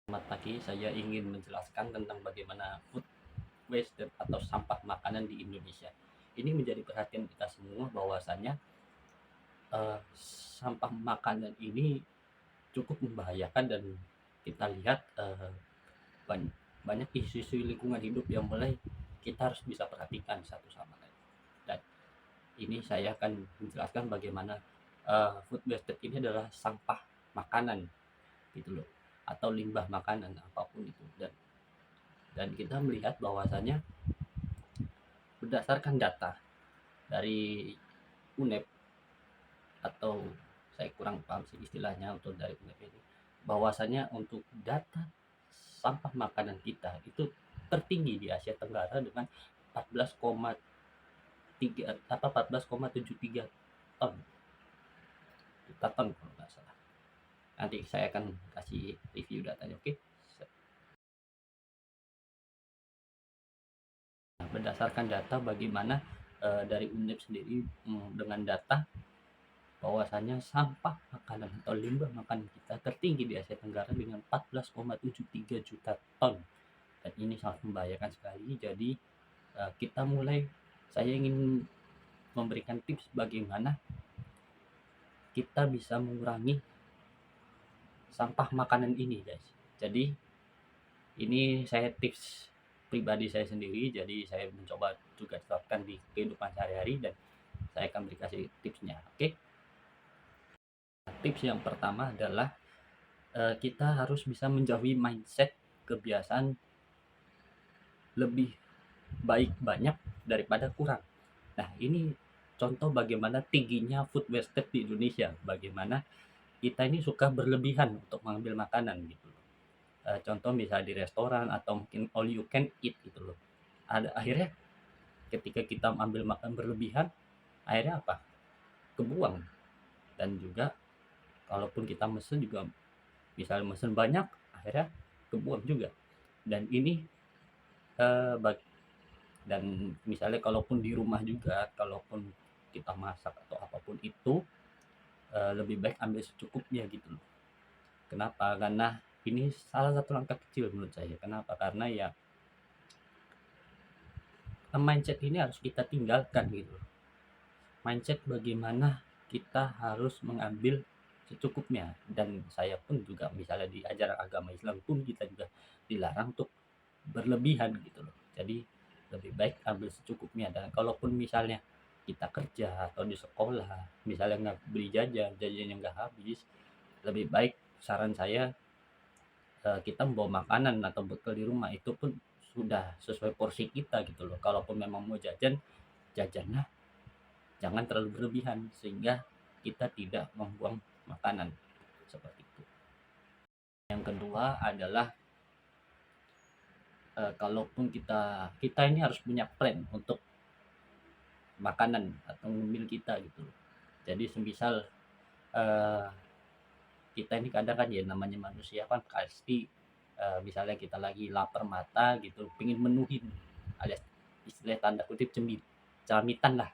Selamat pagi, saya ingin menjelaskan tentang bagaimana food waste atau sampah makanan di Indonesia. Ini menjadi perhatian kita semua bahwasanya sampah makanan ini cukup membahayakan dan kita lihat banyak isu-isu lingkungan hidup yang mulai kita harus bisa perhatikan satu sama lain. Dan ini saya akan menjelaskan bagaimana food waste ini adalah sampah makanan gitu loh, atau limbah makanan apapun itu. Dan kita melihat bahwasanya berdasarkan data dari UNEP, atau saya kurang paham sih istilahnya untuk dari UNEP ini, bahwasanya untuk data sampah makanan kita itu tertinggi di Asia Tenggara dengan 14,3 apa 14,73 ton juta ton kalau nggak salah. Nanti saya akan kasih review datanya, oke? Berdasarkan data bagaimana dari UNEP sendiri, dengan data bahwasanya sampah makanan atau limbah makanan kita tertinggi di Asia Tenggara dengan 14,73 juta ton, dan ini sangat membahayakan sekali. Jadi kita mulai, saya ingin memberikan tips bagaimana kita bisa mengurangi sampah makanan ini, guys. Jadi ini saya tips pribadi saya sendiri, jadi saya mencoba juga terapkan di kehidupan sehari-hari dan saya akan beri tipsnya, oke? Tips yang pertama adalah kita harus bisa menjauhi mindset kebiasaan lebih baik banyak daripada kurang. Nah, ini contoh bagaimana tingginya food waste di Indonesia. Bagaimana kita ini suka berlebihan untuk mengambil makanan gitu loh. Contoh misalnya di restoran atau mungkin all you can eat gitu loh. Akhirnya ketika kita ambil makan berlebihan, akhirnya apa? Kebuang. Dan juga kalaupun kita mesen juga, misalnya mesen banyak, akhirnya kebuang juga. Dan ini eh, dan misalnya kalaupun di rumah juga, kalaupun kita masak atau apapun itu, lebih baik ambil secukupnya gitu loh. Kenapa? Karena ini salah satu langkah kecil menurut saya. Kenapa? Karena ya mindset ini harus kita tinggalkan gitu loh. Mindset bagaimana kita harus mengambil secukupnya, dan saya pun juga misalnya di ajaran agama Islam pun kita juga dilarang untuk berlebihan gitu loh. Jadi lebih baik ambil secukupnya, dan kalaupun misalnya kita kerja atau di sekolah misalnya nggak beli jajan yang nggak habis, lebih baik saran saya kita membawa makanan atau bekal di rumah itu pun sudah sesuai porsi kita gitu loh. Kalaupun memang mau jajanlah jangan terlalu berlebihan sehingga kita tidak membuang makanan seperti itu. Yang kedua adalah kalaupun kita ini harus punya plan untuk makanan atau meal kita gitu loh. Jadi semisal eh, kita ini kadang kan ya namanya manusia kan pasti misalnya kita lagi lapar mata gitu, pingin menuhin alias istilah tanda kutip cemitan lah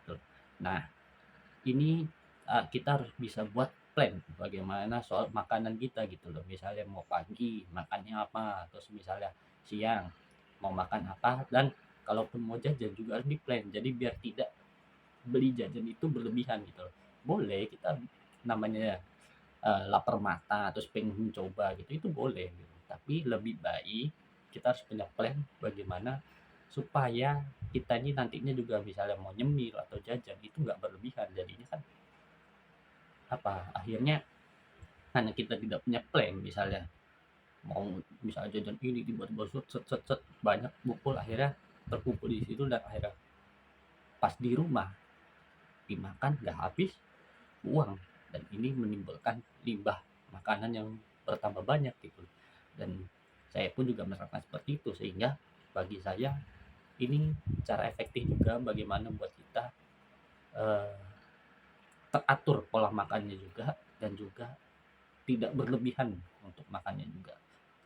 gitu. Nah, ini kita harus bisa buat plan bagaimana soal makanan kita gitu loh. Misalnya mau pagi makannya apa, terus misalnya siang mau makan apa, dan kalaupun mau jajan juga harus di plan. Jadi biar tidak beli jajan itu berlebihan gitu loh. Boleh kita namanya lapar mata terus pengen mencoba gitu, itu boleh gitu. Tapi lebih baik kita harus punya plan bagaimana supaya kita ini nantinya juga misalnya mau nyemil atau jajan itu nggak berlebihan. Jadinya kan apa, akhirnya karena kita tidak punya plan, misalnya mau misalnya jajan ini tiba-tiba set set set banyak bukul, akhirnya terkumpul di situ, dan akhirnya pas di rumah dimakan nggak habis, buang, dan ini menimbulkan limbah makanan yang bertambah banyak gitu. Dan saya pun juga merasakan seperti itu, sehingga bagi saya ini cara efektif juga bagaimana buat kita eh, teratur pola makannya juga, dan juga tidak berlebihan untuk makannya juga.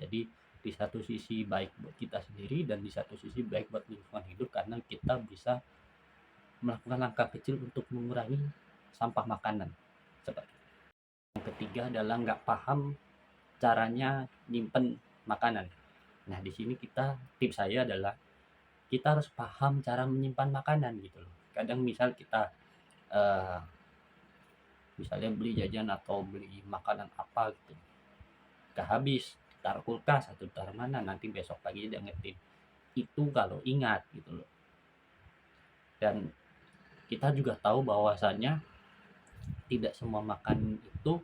Jadi di satu sisi baik buat kita sendiri dan di satu sisi baik buat lingkungan hidup, karena kita bisa melakukan langkah kecil untuk mengurangi sampah makanan seperti itu. Yang ketiga adalah nggak paham caranya nyimpen makanan. Nah, di sini tips saya adalah kita harus paham cara menyimpan makanan gitu loh. Kadang misal kita, eee, misalnya beli jajan atau beli makanan apa gitu, nggak habis, taruh kulkas atau taruh mana, nanti besok pagi diangetin. Itu kalau ingat gitu loh. Dan kita juga tahu bahwasanya tidak semua makanan itu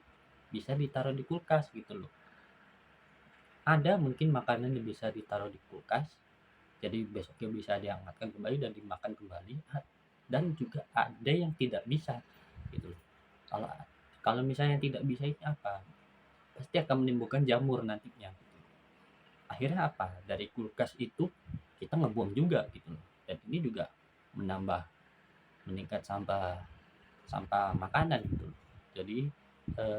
bisa ditaruh di kulkas gitu loh. Ada mungkin makanan yang bisa ditaruh di kulkas, jadi besoknya bisa dihangatkan kembali dan dimakan kembali, dan juga ada yang tidak bisa gitu loh. Kalau kalau misalnya tidak bisa ini apa? Pasti akan menimbulkan jamur nantinya. Akhirnya apa? Dari kulkas itu kita ngebuang juga gitu loh. Dan ini juga menambah meningkat sampah sampah makanan gitu loh. Jadi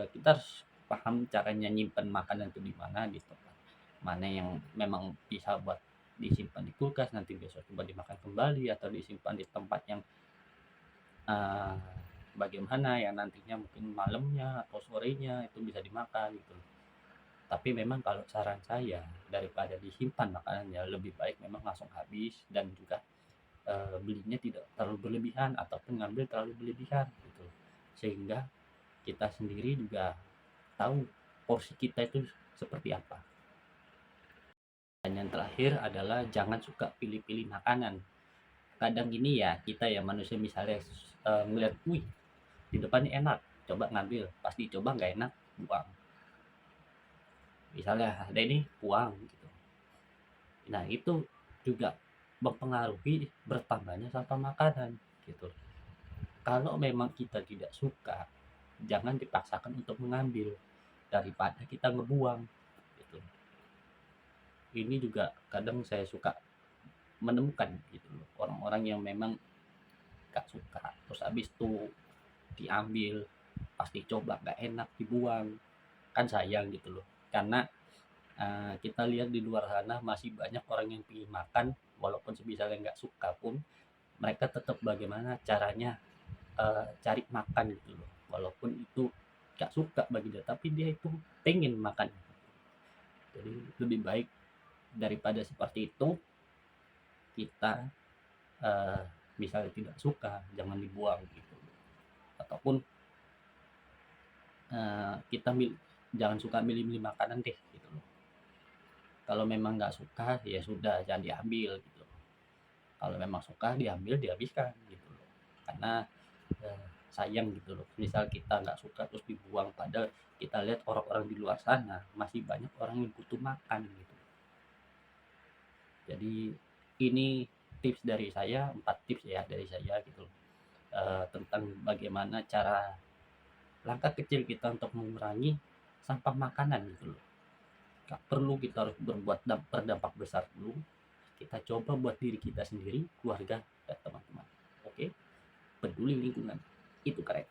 kita harus paham caranya nyimpen makanan itu di mana, di tempat mana yang memang bisa buat disimpan di kulkas nanti besok coba dimakan kembali atau disimpan di tempat yang eh, bagaimana yang nantinya mungkin malamnya atau sorenya itu bisa dimakan gitu. Tapi memang kalau saran saya daripada disimpan makanannya lebih baik memang langsung habis dan juga belinya tidak terlalu berlebihan ataupun ngambil terlalu berlebihan gitu. Sehingga kita sendiri juga tahu porsi kita itu seperti apa. Dan yang terakhir adalah jangan suka pilih-pilih makanan. Kadang gini ya, kita ya manusia misalnya ngeliat, wih di depannya enak, coba ngambil, pas dicoba nggak enak, buang. Misalnya ada ini, buang gitu. Nah itu juga mempengaruhi bertambahnya sampah makanan gitu. Kalau memang kita tidak suka, jangan dipaksakan untuk mengambil daripada kita ngebuang gitu. Ini juga kadang saya suka menemukan gitu loh, orang-orang yang memang gak suka, terus habis itu diambil, pas dicoba gak enak dibuang, kan sayang gitu loh. Karena kita lihat di luar sana masih banyak orang yang pengen makan, walaupun semisal nggak suka pun mereka tetap bagaimana caranya cari makan gitu loh, walaupun itu gak suka bagi dia tapi dia itu pengen makan. Jadi lebih baik daripada seperti itu kita eh, misalnya tidak suka jangan dibuang gitu, ataupun kita jangan suka milih-milih makanan deh gitu loh. Kalau memang nggak suka ya sudah jangan diambil gitu. Kalau memang suka diambil dihabiskan gitu loh. Karena sayang gitu loh. Misal kita nggak suka terus dibuang padahal kita lihat orang-orang di luar sana masih banyak orang yang butuh makan gitu. Jadi ini tips dari saya, 4 tips ya dari saya gitu loh. Tentang bagaimana cara langkah kecil kita untuk mengurangi sampah makanan gitu loh. Gak perlu kita harus berdampak besar dulu. Kita coba buat diri kita sendiri, keluarga, dan teman-teman. Oke? Peduli lingkungan. Itu keren.